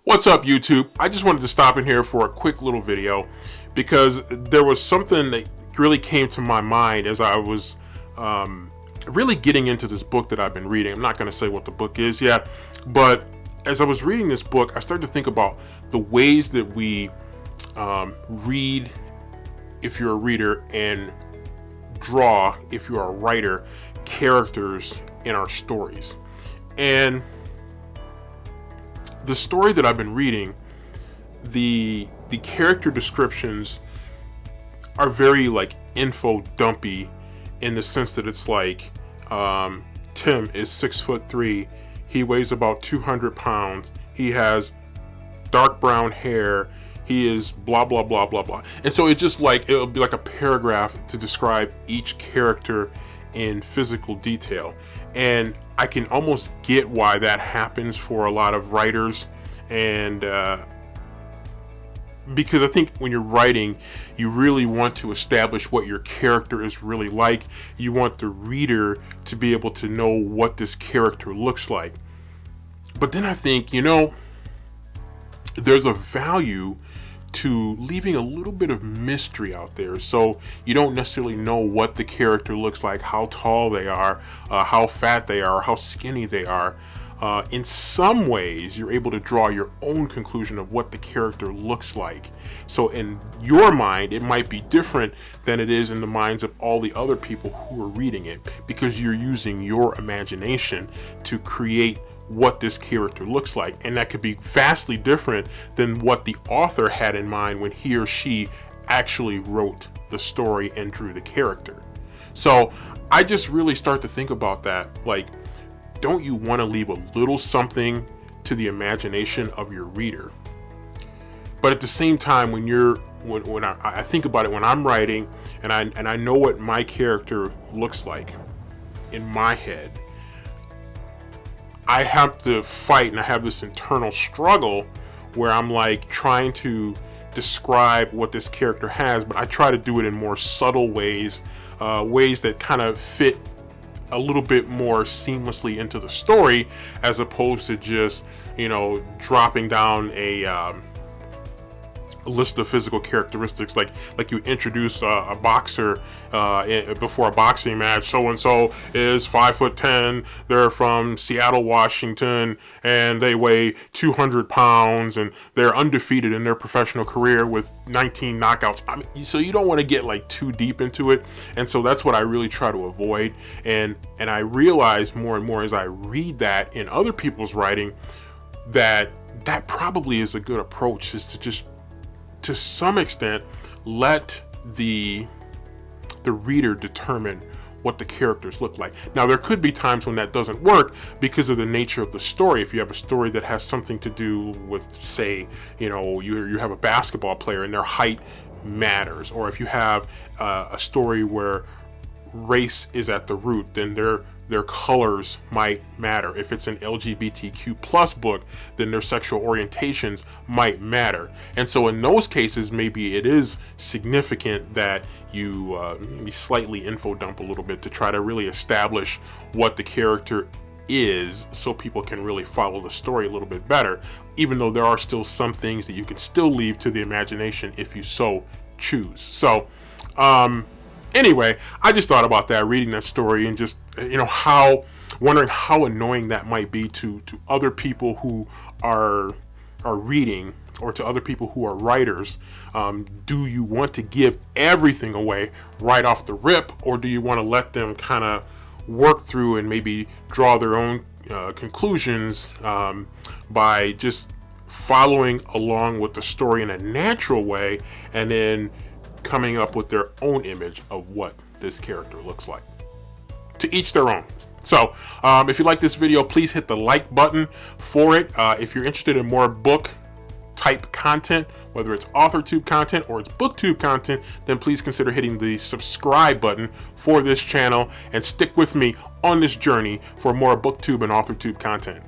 What's up, YouTube? I just wanted to stop in here for a quick little video because there was something that really came to my mind as I was really getting into this book that I've been reading. I'm not going to say what the book is yet, but as I was reading this book, I started to think about the ways that we read if you're a reader and draw if you're a writer characters in our stories. And the story that I've been reading, the character descriptions are very like info dumpy in the sense that it's like Tim is 6'3", he weighs about 200 pounds, he has dark brown hair, he is blah blah blah blah blah. And so it's just like it'll be like a paragraph to describe each character in physical detail. And I can almost get why that happens for a lot of writers, and because I think when you're writing, you really want to establish what your character is really like. You want the reader to be able to know what this character looks like. But then I think, there's a value to leaving a little bit of mystery out there, so you don't necessarily know what the character looks like, how tall they are, how fat they are, how skinny they are. In some ways, you're able to draw your own conclusion of what the character looks like. So in your mind, it might be different than it is in the minds of all the other people who are reading it, because you're using your imagination to create what this character looks like. And that could be vastly different than what the author had in mind when he or she actually wrote the story and drew the character. So I just really start to think about that. Like, don't you want to leave a little something to the imagination of your reader? But at the same time, when I think about it, when I'm writing and I know what my character looks like in my head, I have to fight, and I have this internal struggle where I'm like trying to describe what this character has, but I try to do it in more subtle ways, ways that kind of fit a little bit more seamlessly into the story, as opposed to just, dropping down a list of physical characteristics, like you introduce a boxer before a boxing match. So and so is 5'10", they're from Seattle, Washington, and they weigh 200 pounds, and they're undefeated in their professional career with 19 knockouts. So you don't want to get like too deep into it, and so that's what I really try to avoid. And I realize more and more as I read that in other people's writing that probably is a good approach, is to just, to some extent, let the reader determine what the characters look like. Now, there could be times when that doesn't work because of the nature of the story. If you have a story that has something to do with, say, you have a basketball player and their height matters, or if you have a story where race is at the root, then their colors might matter. If it's an LGBTQ plus book, then their sexual orientations might matter. And so in those cases, maybe it is significant that you maybe slightly info dump a little bit to try to really establish what the character is, so people can really follow the story a little bit better, even though there are still some things that you can still leave to the imagination if you so choose. So anyway, I just thought about that reading that story, and just wondering how annoying that might be to other people who are reading, or to other people who are writers. Do you want to give everything away right off the rip, or do you want to let them kind of work through and maybe draw their own conclusions by just following along with the story in a natural way, and then coming up with their own image of what this character looks like? To each their own. So if you like this video, please hit the like button for it. If you're interested in more book type content, whether it's AuthorTube content or it's BookTube content, then please consider hitting the subscribe button for this channel, and stick with me on this journey for more BookTube and AuthorTube content.